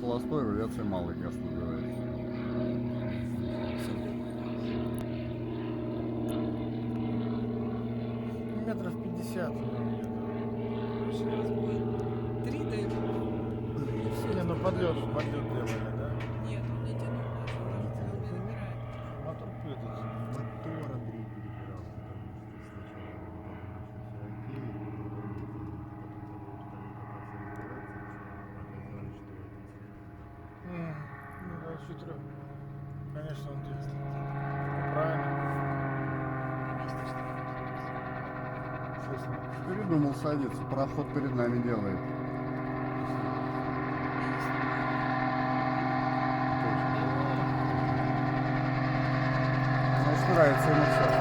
холостой, авиация малый газ называется. Метров 50. Сейчас будет 3 дают. Не, ну подлет делали, да? Нет, он не тянул даже. Он не набирает. Мотор этот. Мотор Андрей перебирал, потому что сначала вроде все окей, потом начали пытаться разбираться, оказалось, что это Ну, да, чуть. Конечно, он действует. Правильно. Слышно. Передумал садиться, проход перед нами делает. Значит, нравится ему все.